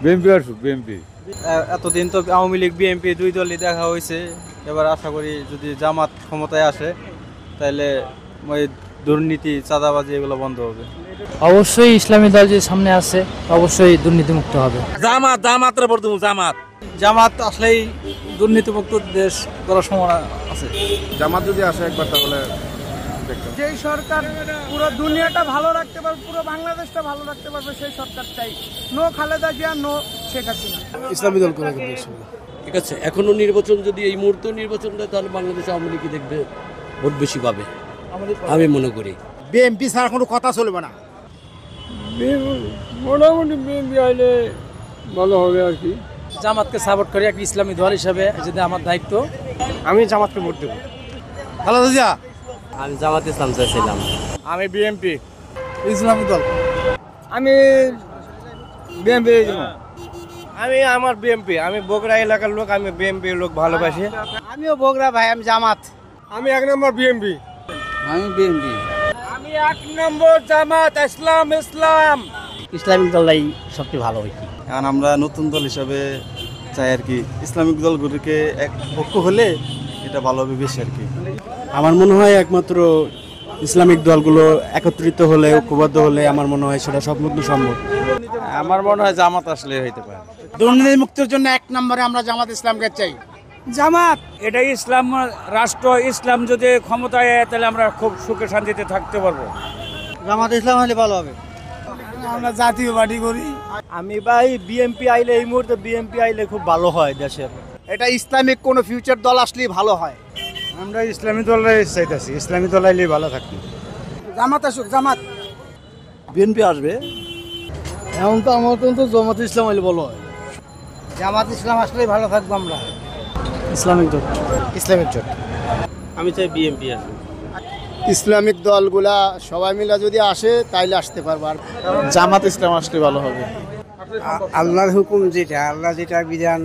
বিএনপি আসুক। বিএনপি এতদিন তো আওয়ামী লীগ বিএনপি দুই দলই দেখা হয়েছে, এবার আশা করি যদি জামাত ক্ষমতায় আসে তাহলে ওই দুর্নীতি, চাঁদাবাজি এগুলো বন্ধ হবে। অবশ্যই ইসলামী দল যে সামনে আছে অবশ্যই দুর্নীতিমুক্ত হবে। জামাত আসলেই দুর্নীতিমুক্ত দেশ করার সম্ভাবনা আছে। জামাত যদি আসে একবার তাহলে যেই সরকার পুরো দুনিয়াটা ভালো রাখতে পারবে, পুরো বাংলাদেশটা ভালো রাখতে পারবে, সেই সরকার চাই। No Khaleda Zia, no Sheikh Hasina. ইসলামী দল করে ঠিক আছে, এখনো নির্বাচন যদি এই মুহূর্তে নির্বাচন দেয় তাহলে বাংলাদেশে আওয়ামী লীগ দেখবে ভোট বেশি পাবে আমি মনে করি। বিএনপি ছাড়া কোনো কথা চলবে না। মোটামুটি বিএনপি আইলে ভালো হবে আর কি। জামাতকে সাপোর্ট করি এক ইসলামী দল হিসাবে, যদি আমার দায়িত্ব আমি জামাতকে ভোট দেবো। ভালো যা আমি জামাত ইসলাম চাইছিলাম। আমি বিএনপি। ইসলামিক দল। আমি বিএনপি। আমি আমার বিএনপি। আমি বগুড়া এলাকার লোক, আমি বিএনপির লোক ভালোবাসি। আমিও বগুড়া ভাই, আমি জামাত। আমি 1 নম্বর বিএনপি। আমি বিএনপি। আমি 1 নম্বর জামাত ইসলাম। ইসলামিক দলটাই সবচেয়ে ভালো হয়। কারণ আমরা নতুন দল হিসাবে চাই আর কি, ইসলামিক দলগুলিকে এক পক্ষ হলে এটা ভালো হবে বেশি আর কি। আমার মনে হয় একমাত্র ইসলামিক দলগুলো একত্রিত হলে, ঐক্যবদ্ধ হলে আমার মনে হয় সেটা সম্পূর্ণ সম্ভব। আমার মনে হয় জামাত আসলে হইতে পারে। দুর্নীতি মুক্তির জন্য 1 নম্বরে আমরা জামাত ইসলামকে চাই। জামাত এটা ইসলাম রাষ্ট্র, ইসলাম যদি ক্ষমতায় তাহলে আমরা খুব সুখে শান্তিতে থাকতে পারবো। জামাত ইসলাম হলে ভালো হবে। আমরা জাতীয় পার্টি করি। আমি ভাই বিএনপি আইলে, এই মুহূর্তে বিএনপি আইলে খুব ভালো হয় দেশের। এটা ইসলামিক কোন ফিউচার দল আসলেই ভালো হয়। আমরা ইসলামী দলটাই চাইতেছি, ইসলামী দল আইলে ভালো থাকবে। জামাত আসুক, জামাত। বিএনপি আসবে। এখন তো আমার তো জামাত ইসলাম হলে ভালো হয়। জামাত ইসলাম আসলেই ভালো থাকবো আমরা। ইসলামিক দল। ইসলামিক জোট। আমি চাই বিএনপি আসবে। ইসলামিক দলগুলা সবাই মিলে যদি আসে তাইলে আসতে পারবো। আর জামাত ইসলাম আসলে ভালো হবে। আল্লাহর হুকুম যেটা, আল্লাহ যেটা বিধান,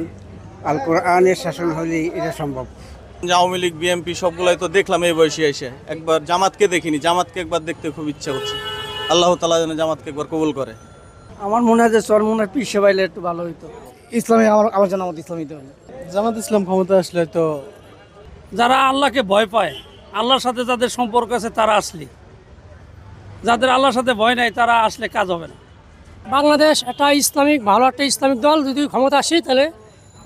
আল কোরআনের শাসন হলে এটা সম্ভব। আওয়ামী লীগ, বিএনপি সবগুলাই তো দেখলাম এই বয়সে এসে, একবার জামাতকে দেখিনি। জামাতকে একবার দেখতে খুব ইচ্ছা হচ্ছে। আল্লাহ তাআলা যেন জামাতকে একবার কবুল করে। আমার মনে হয় যে চরমোনার পিছিয়ে পাইলে একটু ভালো হইতো। ইসলামী আমার জামাত ইসলামী দল। জামাত ইসলাম ক্ষমতা আসলে তো যারা আল্লাহকে ভয় পায়, আল্লাহর সাথে যাদের সম্পর্ক আছে তারা আসলে, যাদের আল্লাহর সাথে ভয় নাই তারা আসলে কাজ হবে না। বাংলাদেশ একটা ইসলামিক, ভালো একটা ইসলামিক দল যদি ক্ষমতা আসে তাহলে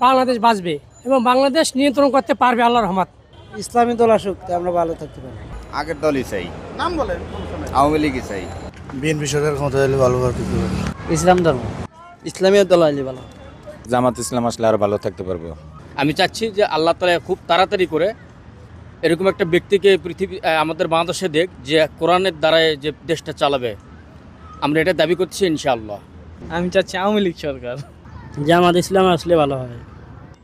বাংলাদেশ বাঁচবে এবং বাংলাদেশ নিয়ন্ত্রণ করতে পারবে আল্লাহর রহমত। ইসলামী দল আসুক, আমরা ভালো থাকতে পারি। আগের দলই চাই। নাম বলেন। আওয়ামী লীগই চাই। বিএনপি সরকার ক্ষমতা হলে ভালো হবে। ইসলাম ধর্ম, ইসলামীয় দল আইলে ভালো। জামাত ইসলাম আসলে আর ভালো থাকতে পারবো। আমি চাচ্ছি যে আল্লাহ তাআলা খুব তাড়াতাড়ি করে এরকম একটা ব্যক্তিকে পৃথিবী আমাদের বাংলাদেশে দেখ, যে কোরআনের দ্বারায় যে দেশটা চালাবে। আমরা এটা দাবি করছি ইনশাআল্লাহ। আমি চাচ্ছি আওয়ামী লীগ সরকার। জামাত ইসলাম আসলে ভালো হয়।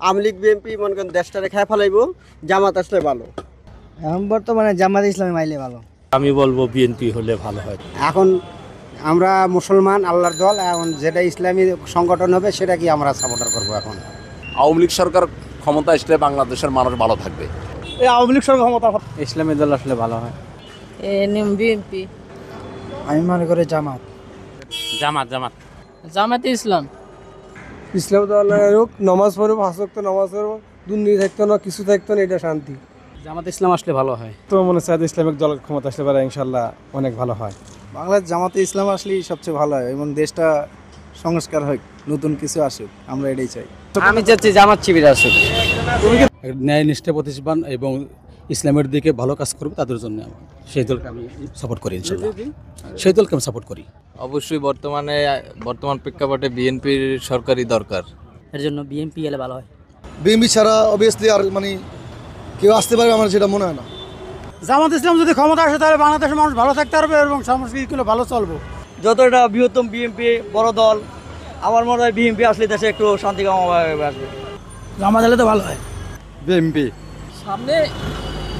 আওয়ামী লীগ বিএনপি মনে করেন দেশটারে খেয়ে ফেলাইবো, জামাত আসলে ভালো। এখন বর্তমানে জামাত ইসলামী মাইলে ভালো। আমি বলবো বিএনপি হলে ভালো হয়। এখন আমরা মুসলমান, আল্লাহর দল, এখন যেটা ইসলামী সংগঠন হবে সেটা কি আমরা সাপোর্টার করবো। এখন আওয়ামী লীগ সরকার ক্ষমতা আসলে বাংলাদেশের মানুষ ভালো থাকবে। এই আওয়ামী লীগ সরকার ক্ষমতা। ইসলামী দল আসলে ভালো হয়। বিএনপি। আমি মনে করি জামাত। জামাত জামাত জামাতে ইসলাম। ইসলাম দল হোক, নামাজ পড়বো, 5 ওয়াক্ত নামাজ পড়বো, দুর্নীতি থাকতো না, কিছু থাকতো না, এটা শান্তি। জামাত ইসলাম আসলে ভালো হয়। তো মনে হচ্ছে ইসলামিক দল ক্ষমতা আসলে পারে, ইনশাল্লাহ অনেক ভালো হয়। বাংলাদেশ জামাতে ইসলাম আসলেই সবচেয়ে ভালো হয় এবং দেশটা সংস্কার হোক, নতুন কিছু আসুক, আমরা এটাই চাই। আমি চাচ্ছি জামাত শিবির আসুক। ন্যায় নিষ্ঠা, প্রতিষ্ঠান এবং ইসলামের দিকে ভালো কাজ করবে তাদের জন্য সেই দলকে আমি সাপোর্ট করি। ইনশাআল্লাহ সেই দলকে আমি সাপোর্ট করি। অবশ্যই বর্তমান প্রেক্ষাপটে বিএনপির সরকারি দরকার। এর জন্য বিএনপি এলে ভালো হয়। বিএনপি ছাড়া অবভিয়াসলি আর মানে কেউ আসতে পারবে আমার সেটা মনে হয় না। জামাত ইসলাম যদি ক্ষমতা আসে তাহলে বাংলাদেশের মানুষ ভালো থাকতে পারবে এবং সংস্কৃতিগুলো ভালো চলবে। যতটা বৃহত্তম বিএনপি বড় দল, আমার মনে হয় বিএনপি আসলে দেশে একটু শান্তি আসবে। জামাত এলে তো ভালো হয়। বিএনপি সামনে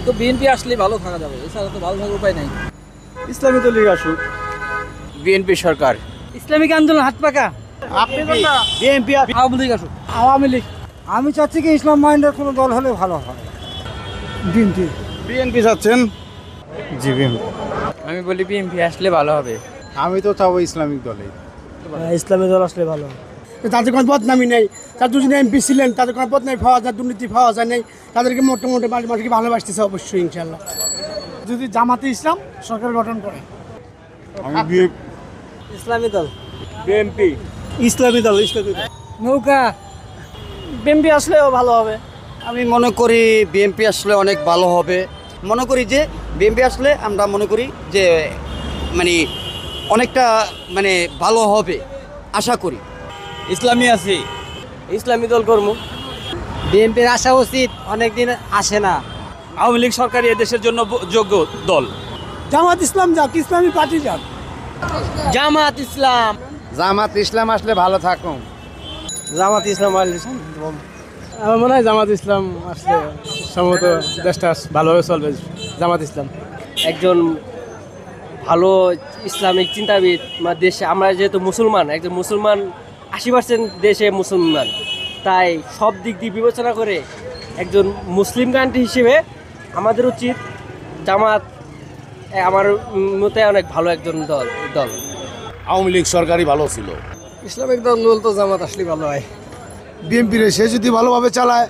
তো বিএনপি আসলে ভালো থাকা যাবে, এছাড়া তো ভালো থাকার উপায় নাই। ইসলামী দল আসুক। বিএনপি সরকার। ইসলামিক আন্দোলন হাত পাকা। আপনি কোনটা? বিএনপি। আওয়ামী লীগ আসুক। আওয়ামী লীগ। আমি চাচ্ছি কি ইসলাম মাইন্ডের কোনো দল হলে ভালো হয়। বিএনপি। বিএনপি চাচ্ছেন? জি বিএনপি। আমি বলি বিএনপি আসলে ভালো হবে। আমি তো চাবো ইসলামিক দলে। ইসলামী দল আসলে ভালো হয়। তাদের কোনো বদনামি নেই, তার দুজন এমপি ছিলেন, তাদের কোনো বদনামি পাওয়া যায়, দুর্নীতি পাওয়া যায় নেই, তাদেরকে মোটামুটি মানুষকে ভালোবাসতেছে অবশ্যই ইনশাল্লাহ। যদি জামাতে ইসলাম সরকার গঠন করে। আমি ইসলামী দল। বিএনপি। ইসলামী দল। ইসলামী দল। নৌকা। বিএনপি আসলেও ভালো হবে। আমি মনে করি বিএনপি আসলে অনেক ভালো হবে। মনে করি যে বিএনপি আসলে আমরা মনে করি যে মানে অনেকটা মানে ভালো হবে আশা করি। ইসলামী আছে, ইসলামী দল কর্ম। বিএনপির আসা উচিত, অনেকদিন আসে না। আওয়ামী লীগ সরকারি এদেশের জন্য যোগ্য দল। জামাত ইসলাম যাক, ইসলামী পার্টি যাক। জামাত ইসলাম। জামাত ইসলাম আসলে ভালো থাকুন। জামাত ইসলাম। আমার মনে হয় জামাত ইসলাম আসলে সম্ভবত দেশটা ভালোভাবে চলবে জামাত ইসলাম। একজন ভালো ইসলামিক চিন্তাবিদ দেশে, আমরা যেহেতু মুসলমান, একজন মুসলমান 80% দেশে মুসলমান, তাই সব দিক দিয়ে বিবেচনা করে একজন মুসলিম কান্ট্রি হিসেবে আমাদের উচিত জামাত আমার মতে অনেক ভালো একজন দল। আওয়ামী লীগ সরকারই ভালো ছিল। ইসলামিক দল তো জামাত আসলে ভালো হয়। বিএনপির সে যদি ভালোভাবে চালায়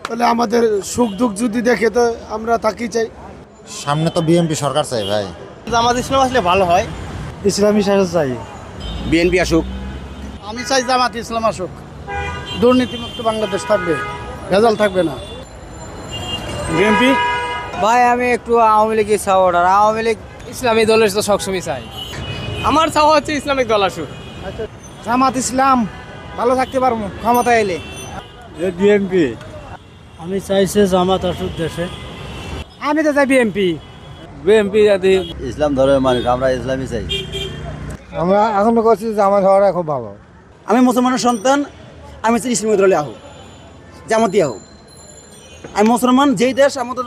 তাহলে আমাদের সুখ দুঃখ যদি দেখে তো আমরা তাকেই চাই। সামনে তো বিএনপি সরকার চাই ভাই। জামাত ইসলাম আসলে ভালো হয়। ইসলামী শাসন চাই। বিএনপি আসুক। আমি চাই জামাত ইসলাম আসুক, দুর্নীতিমুক্ত বাংলাদেশ থাকবে, ভেজাল থাকবে না। বিএনপি। ভাই আমি একটু আওয়ামী লীগের সাপোর্টার। আওয়ামী লীগ ইসলামী দলের তো সবসময় চাই। আমার চাওয়া হচ্ছে ইসলামিক দল আসুক। জামাত ইসলাম ভালো থাকতে পারবো ক্ষমতা এলে। বিএনপি। আমি চাইছে জামাত আসুক দেশে। আমি তো চাই বিএনপি। বিএনপি যদি ইসলাম ধর্মের মানুষ, আমরা ইসলামই চাই। আমরা এখন করছি জামাত হওয়াটা খুব ভালো। আমি মুসলমানের সন্তান, আমি চাই ইসলামিক দলে আহুক, জামাতি আহুক। আমি মুসলমান, যেই দেশ আমাদের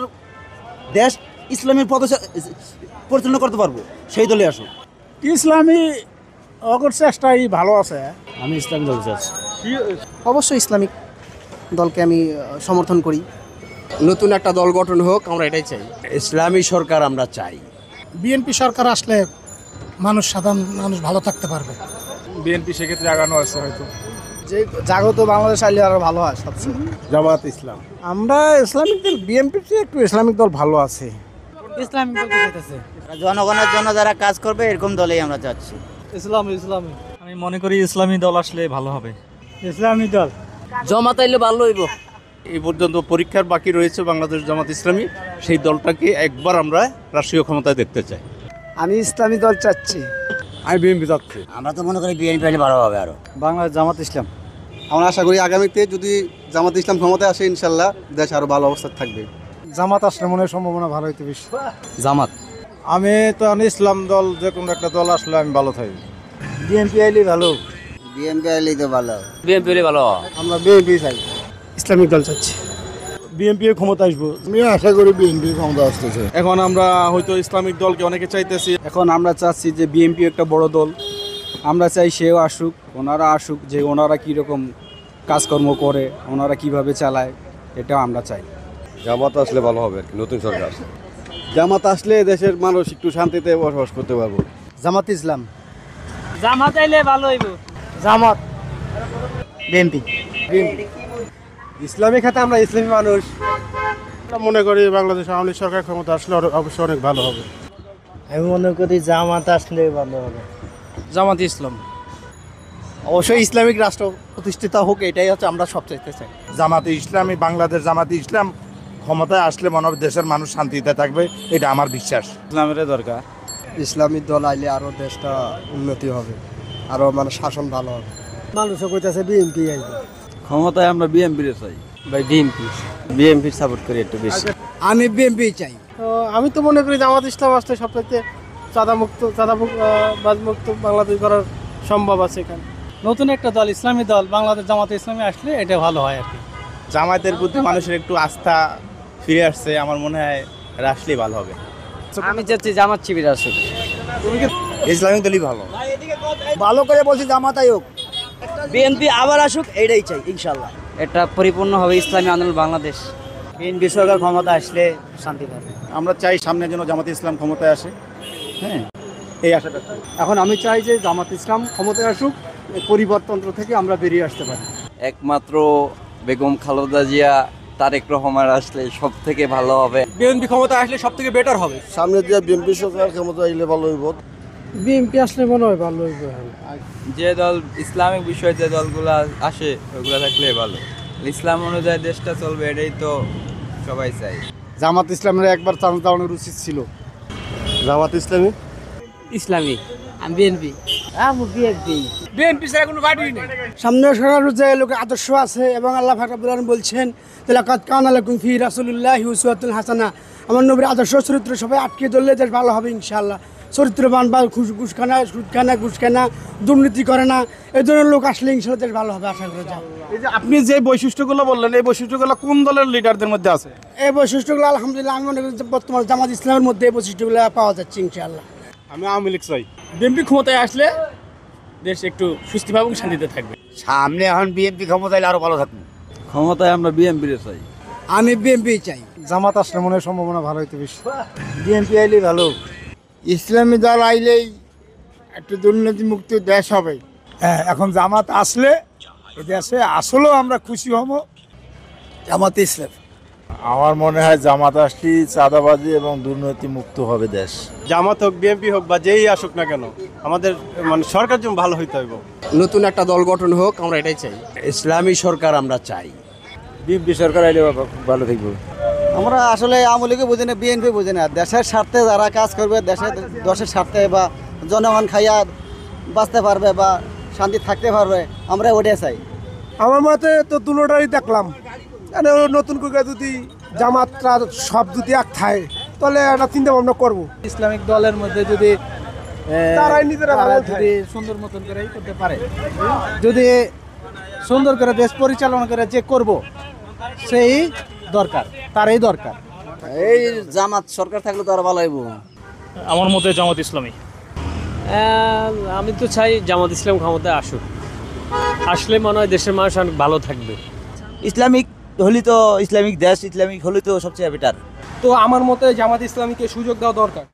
দেশ ইসলামের পথে পরিচালনা করতে পারবো সেই দলে আসুক। ইসলামী অগর চেষ্টাই ভালো আছে। আমি ইসলামী দল চাচ্ছি। অবশ্যই ইসলামিক দলকে আমি সমর্থন করি। নতুন একটা দল গঠন হোক, আমরা এটাই চাই। ইসলামী সরকার আমরা চাই। বিএনপি সরকার আসলে সাধারণ মানুষ ভালো থাকতে পারবে। বিএনপি সেক্ষেত্রে আগানো আছে হয়তো। যে জাগত বাংলাদেশ আইলে আরো ভালো হয় সবচেয়ে। জামাত ইসলাম। আমরা ইসলামিক দল, বিএনপির চেয়ে একটু ইসলামিক দল ভালো আছে। ইসলামিক দল চাইতেছে জনগণের জন্য যারা কাজ করবে এরকম দলেই আমরা চাচ্ছি। ইসলামী আমি মনে করি ইসলামী দল আসলে ভালো হবে। ইসলামী দল জামাত আইলে ভালো হইব। এই পর্যন্ত পরীক্ষার বাকি রয়েছে বাংলাদেশ জামাত ইসলামী, সেই দলটাকে একবার আমরা রাষ্ট্রীয় ক্ষমতায় দেখতে চাই। আমি ইসলামী দল চাচ্ছি। আমি বিএনপি চাচ্ছি। আমরা তো মনে করি বিএনপি আইলে ভালো হবে আরো। বাংলাদেশ জামাত ইসলাম। আমরা আশা করি আগামীতে যদি জামাত ইসলাম ক্ষমতায় আসে ইনশাল্লাহ দেশ আরো ভালো অবস্থায় থাকবে। জামাত আসলে মনে হয় সম্ভাবনা ভালো হইতে বেশি। জামাত। আমি তো ইসলাম দল, যে কোনো একটা দল আসলে আমি ভালো থাকি। বিএনপি আইলে ভালো। বিএনপি আইলেই তো ভালো। বিএনপি হলে ভালো। আমরা বিএনপি চাই। ইসলামিক দল চাচ্ছি। বিএনপি ক্ষমতা আসবো। আমি আশা করি বিএনপি ক্ষমতা আসতেছে। এখন আমরা হয়তো ইসলামিক দলকে অনেকে চাইতেছি। এখন আমরা চাচ্ছি যে বিএনপি একটা বড় দল, আমরা চাই সেও আসুক, ওনারা আসুক, যে ওনারা কীরকম কাজকর্ম করে, ওনারা কিভাবে চালায়, এটাও আমরা চাই। জামাত আসলে ভালো হবে আর কি, নতুন সরকার। জামাত আসলে দেশের মানুষ একটু শান্তিতে বসবাস করতে পারবো। জামাত ইসলাম। জামাত আইলে ভালো হইব। জামাত। বিএনপি। ইসলামী খাতে আমরা ইসলামী মানুষ। মনে করি বাংলাদেশ আওয়ামী লীগ সরকার ক্ষমতা আসলে অবশ্যই অনেক ভালো হবে। আমি মনে করি জামাত আসলে ভালো হবে। জামাত ইসলাম। অবশ্যই ইসলামিক রাষ্ট্র প্রতিষ্ঠিত হোক, এটাই হচ্ছে আমরা সব চাইতে চাই। জামাতে ইসলামী, বাংলাদেশ জামাতে ইসলাম ক্ষমতায় আসলে মনে হবে দেশের মানুষ শান্তিতে থাকবে, এটা আমার বিশ্বাস। ইসলামের দরকার। ইসলামিক দল আইলে আরো দেশটা উন্নতি হবে, আরো শাসন ভালো হবে। মানুষও কইতাছে বিএনপি আইবে। ক্ষমতায় আমরা বিএনপি চাই। ভাই বিএনপি সাপোর্ট করি একটু বেশি। আমি বিএনপি চাই। আমি তো মনে করি জামাত ইসলাম আসলে সবচাইতে চাঁদাবাজমুক্ত বাংলাদেশ করার সম্ভব আছে এখানে। নতুন একটা দল, ইসলামী দল, বাংলাদেশ জামাত ইসলামী আসলে এটা ভালো হয় আর কি। জামাতের প্রতি মানুষের একটু আস্থা ফিরে আসছে, আমার মনে হয় আসলেই ভালো হবে। আমি চাচ্ছি জামাত শিবির আসুক। ইসলামিক দলই ভালো। ভালো করে বলছি জামাত আয়োগ। বিএনপি আবার আসুক, এটাই চাই ইনশাল্লাহ। এটা পরিপূর্ণ হবে ইসলামী আন্দোলন বাংলাদেশ। বিএনপি সরকার ক্ষমতা আসলে শান্তি পাবে। আমরা চাই সামনে যেন জামাতে ইসলাম ক্ষমতায় আসে। হ্যাঁ, এই আশাটা। এখন আমি চাই যে জামাত ইসলাম ক্ষমতায় আসুক, পরিবারতন্ত্র থেকে আমরা বেরিয়ে আসতে পারি। একমাত্র বেগম খালেদা জিয়া, তারেক রহমান আসলে সব থেকে ভালো হবে। বিএনপি ক্ষমতা আসলে সব থেকে বেটার হবে। সামনে যে বিএনপি সরকার ক্ষমতা আইলে ভালো হইব। বিএনপি আসলে মনে হয় ভালো হইবে। যে দল ইসলামিক বিষয়ে যে দলগুলো আসে ওগুলো থাকলে ভালো। ইসলাম অনুযায়ী দেশটা চলবে, এটাই তো সবাই চাই। জামাত ইসলামের একবার চান্স দেওয়ানোর উচিত ছিল। জামাত ইসলামী। ইসলামিক। আমি বিএনপি। বিএনপি ছাড়া কোনো পার্টি নেই। সামনে সরকার যে লোক আদর্শ আছে এবং আল্লাহ পাক রব্বুল আলামিন বলছেন লাকাদ কানা লাকুম ফি রাসূলিল্লাহি উসওয়াতুন হাসানাহ। আমার নবীর আদর্শ চরিত্র সবাই আটকে ধরলে দেশ ভালো হবে ইনশাআল্লাহ। চরিত্রবান বা ঘুষখানা দুর্নীতি করে না, এই ধরনের লোক আসলে ইনশাল্লাহ দেশ ভালো হবে আশা করা যায়। এই যে আপনি যে বৈশিষ্ট্যগুলো বললেন, এই বৈশিষ্ট্যগুলো কোন দলের লিডারদের মধ্যে আছে? এই বৈশিষ্ট্যগুলো আলহামদুলিল্লাহ আমি মনে করি যে বর্তমান জামাত ইসলামের মধ্যে এই বৈশিষ্ট্যগুলো পাওয়া যাচ্ছে ইনশাআল্লাহ। আমি আওয়ামী লীগ চাই। বিএনপি ক্ষমতায় আসলে দেশ একটু সুস্থিভাবে এবং শান্তিতে থাকবে। সামনে এখন বিএনপি ক্ষমতা এলে আরো ভালো থাকবে। ক্ষমতায় আমরা বিএনপি চাই। আমি বিএনপি চাই। জামাত আসলে মনে হয় সম্ভাবনা ভালো হইতে বেশি। বিএনপি আইলে ভালো। ইসলামী দল আইলেই একটু দুর্নীতি মুক্ত দেশ হবে। হ্যাঁ, এখন জামাত আসলে এই দেশে আসলেও আমরা খুশি হব। জামাত ইসলাম। আমার মনে হয় জামাত আসলে চাঁদাবাজি এবং দুর্নীতি মুক্ত হবে দেশ। জামাত হোক, বিএনপি হোক বা যেই আসুক না কেন, আমাদের মানে সরকার যেন ভালো হইতে হবে। নতুন একটা দল গঠন হোক, আমরা এটাই চাই। ইসলামী সরকার আমরা চাই। বিএনপি সরকার আইলে ভালো থাকবে। আমরা আসলে আওয়ামী লীগও বুঝি না, বিএনপি বুঝি না। দেশের স্বার্থে যারা কাজ করবে, দেশের স্বার্থে বা জনগণ খাইয়া বাঁচতে পারবে বা শান্তি থাকতে পারবে, আমরা ওটাই চাই। আমার মতে তো দুটোটাই দেখলাম, নতুন করে যদি জামাতরা সব যদি এক থাকে তাহলে একটা চিন্তা ভাবনা করবো। ইসলামিক দলের মধ্যে যদি তারাই নিজেরা ভালো যদি সুন্দর মতন করে করতে পারে, যদি সুন্দর করে দেশ পরিচালনা করে যে করব, সেই দরকার, তারই দরকার। এই জামাত সরকার থাকলে তো আরো ভালো হইব। আমার মতে জামাত ইসলামী। আমি তো চাই জামাত ইসলাম ক্ষমতায় আসুক, আসলে মনে হয় দেশের মানুষ অনেক ভালো থাকবে। ইসলামিক হলে তো ইসলামিক দেশ, ইসলামিক হলে তো সবচেয়ে বেটার। তো আমার মতে জামাত ইসলামীকে সুযোগ দেওয়া দরকার।